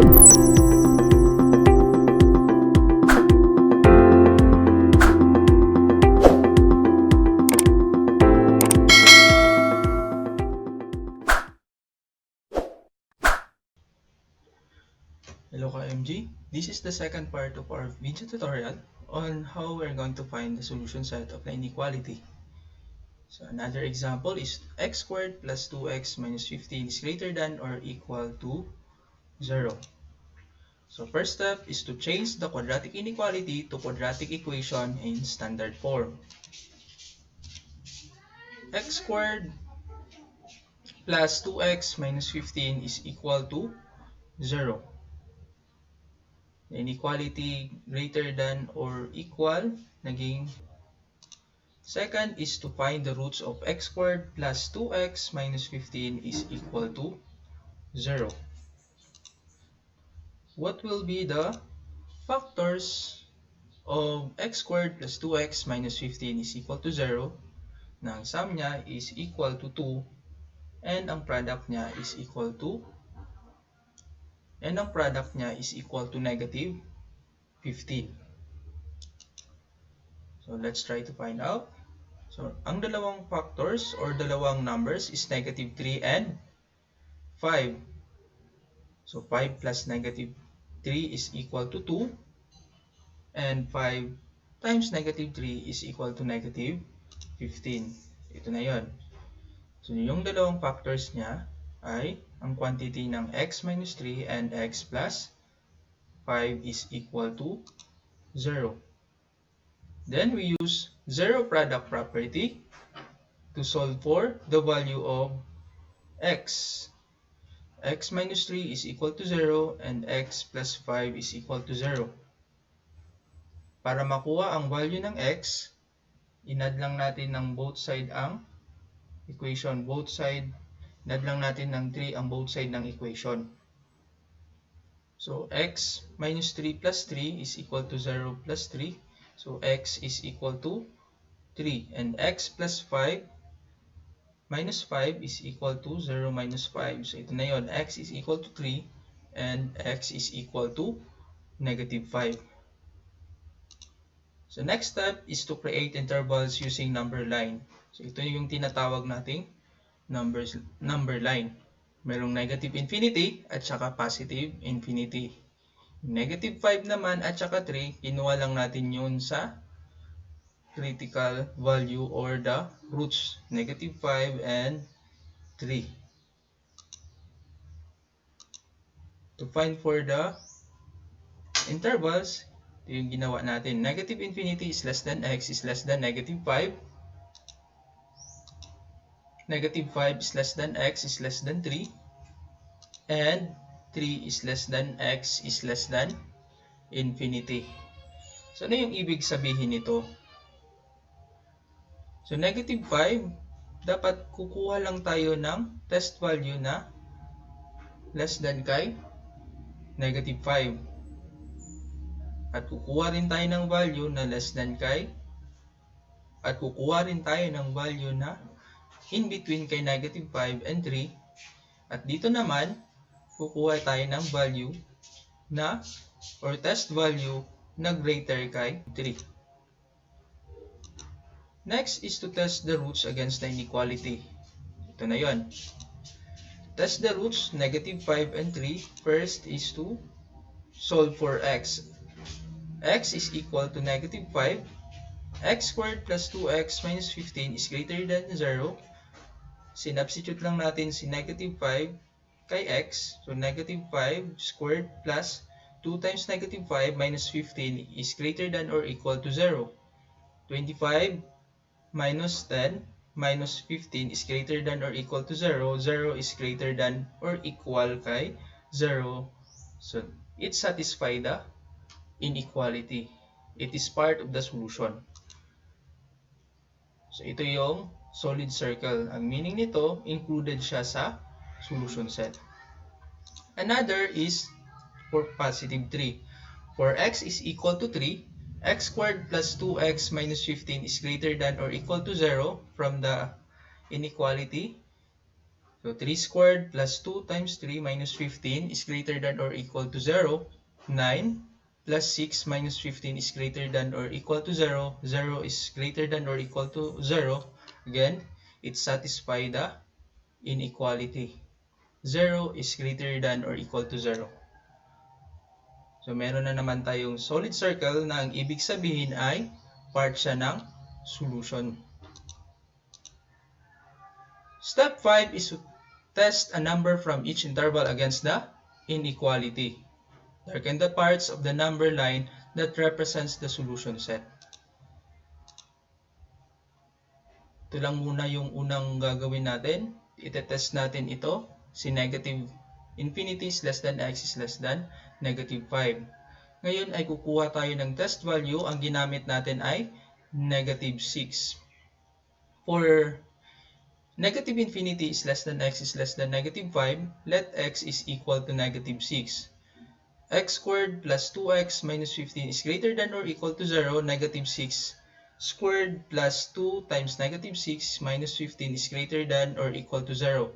Hello ka-MG, this is the second part of our video tutorial on how we're going to find the solution set of the inequality. So another example is x squared plus 2x minus 15 is greater than or equal to 0. So first step is to change the quadratic inequality to quadratic equation in standard form. X squared plus 2x minus 15 is equal to 0. The inequality greater than or equal naging. Second is to find the roots of x squared plus 2x minus 15 is equal to 0. What will be the factors of x squared plus 2x minus 15 is equal to 0 na ang sum niya is equal to 2 and ang product niya is equal to negative 15. So let's try to find out. So ang dalawang factors or dalawang numbers is negative 3 and 5. So 5 plus negative 3 is equal to 2 and 5 times negative 3 is equal to negative 15. Ito na yon. So yung dalawang factors niya ay ang quantity ng x minus 3 and x plus 5 is equal to 0. Then we use zero product property to solve for the value of x. X minus 3 is equal to 0 and x plus 5 is equal to 0. Para makuha ang value ng x, inad lang natin ng both side ang equation. Inad lang natin ng 3 ang both side ng equation. So x minus 3 plus 3 is equal to 0 plus 3. So x is equal to 3 and x plus 5 minus 5 is equal to 0 minus 5. So ito na yon, x is equal to 3 and x is equal to negative 5. So next step is to create intervals using number line. So ito yung tinatawag nating number line. Merong negative infinity at saka positive infinity. Negative 5 naman at saka 3, kinuha lang natin yun sa critical value or the roots, negative 5 and 3. To find for the intervals, ito yung ginawa natin. Negative infinity is less than x is less than negative 5. Negative 5 is less than x is less than 3. And 3 is less than x is less than infinity. So ano yung ibig sabihin nito? So negative 5, dapat kukuha lang tayo ng test value na less than kay negative 5. At kukuha rin tayo ng value na less than kay, at kukuha rin tayo ng value na in between kay negative 5 and 3. At dito naman, kukuha tayo ng value na or test value na greater kay 3. Next is to test the roots against the inequality. Ito na yon. Test the roots, negative 5 and 3. First is to solve for x. X is equal to negative 5. X squared plus 2x minus 15 is greater than 0. Sinubstitute lang natin si negative 5 kay x. So negative 5 squared plus 2 times negative 5 minus 15 is greater than or equal to 0. 25 minus 10 minus 15 is greater than or equal to 0. 0 is greater than or equal kay 0. So it satisfies the inequality. It is part of the solution. So ito yung solid circle. Ang meaning nito, included siya sa solution set. Another is for positive 3. For x is equal to 3, x squared plus 2x minus 15 is greater than or equal to 0 from the inequality. So 3 squared plus 2 times 3 minus 15 is greater than or equal to 0. 9 plus 6 minus 15 is greater than or equal to 0. 0 is greater than or equal to 0. Again, it satisfies the inequality. 0 is greater than or equal to 0. So meron na naman tayong solid circle na ang ibig sabihin ay part siya ng solution. Step 5 is to test a number from each interval against the inequality. Darken the parts of the number line that represents the solution set. Ito lang muna yung unang gagawin natin. Itetest natin ito. Si negative infinity is less than x is less than negative 5. Ngayon ay kukuha tayo ng test value. Ang ginamit natin ay negative 6. For negative infinity is less than x is less than negative 5, let x is equal to negative 6. X squared plus 2x minus 15 is greater than or equal to 0. Negative 6 squared plus 2 times negative 6 minus 15 is greater than or equal to 0.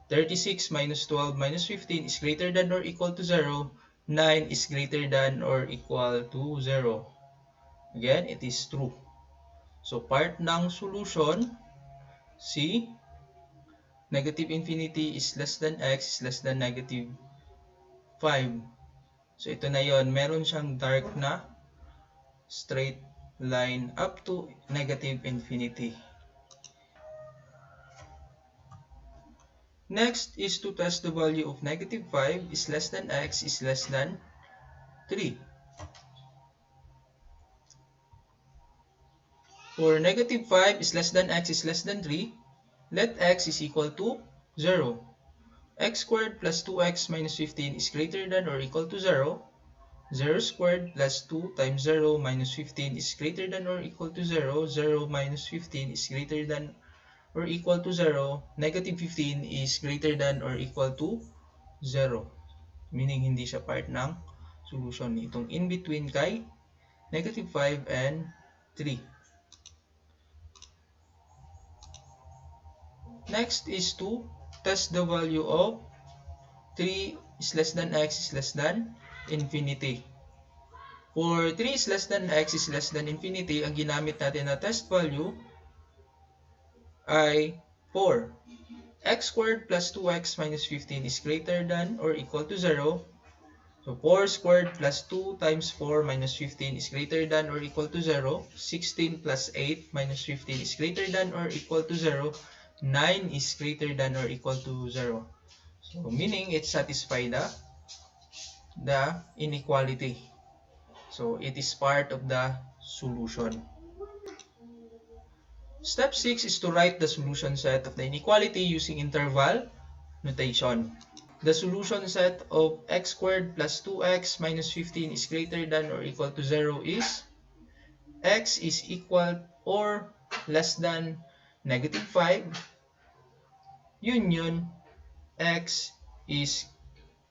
36 minus 12 minus 15 is greater than or equal to 0. 9 is greater than or equal to 0. Again, it is true. So, part ng solution, C, negative infinity is less than x is less than negative 5. So, ito na yon. Meron siyang dark na straight line up to negative infinity. Next is to test the value of negative 5 is less than x is less than 3. For negative 5 is less than x is less than 3, let x is equal to 0. X squared plus 2x minus 15 is greater than or equal to 0. 0 squared plus 2 times 0 minus 15 is greater than or equal to 0. 0 minus 15 is greater than or equal to 0. Negative 15 is greater than or equal to 0. Meaning hindi siya part ng solution. Itong in between kay negative 5 and 3. Next is to test the value of 3 is less than x is less than infinity. For 3 is less than x is less than infinity, ang ginamit natin na test value ay 4. X squared plus 2x minus 15 is greater than or equal to 0. So 4 squared plus 2 times 4 minus 15 is greater than or equal to 0. 16 plus 8 minus 15 is greater than or equal to 0. 9 is greater than or equal to 0. So meaning it satisfies the inequality. So it is part of the solution. Step 6 is to write the solution set of the inequality using interval notation. The solution set of x squared plus 2x minus 15 is greater than or equal to 0 is x is equal or less than negative 5 union x is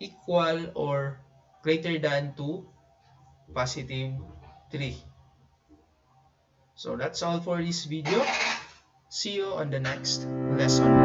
equal or greater than to positive 3. So that's all for this video. See you on the next lesson.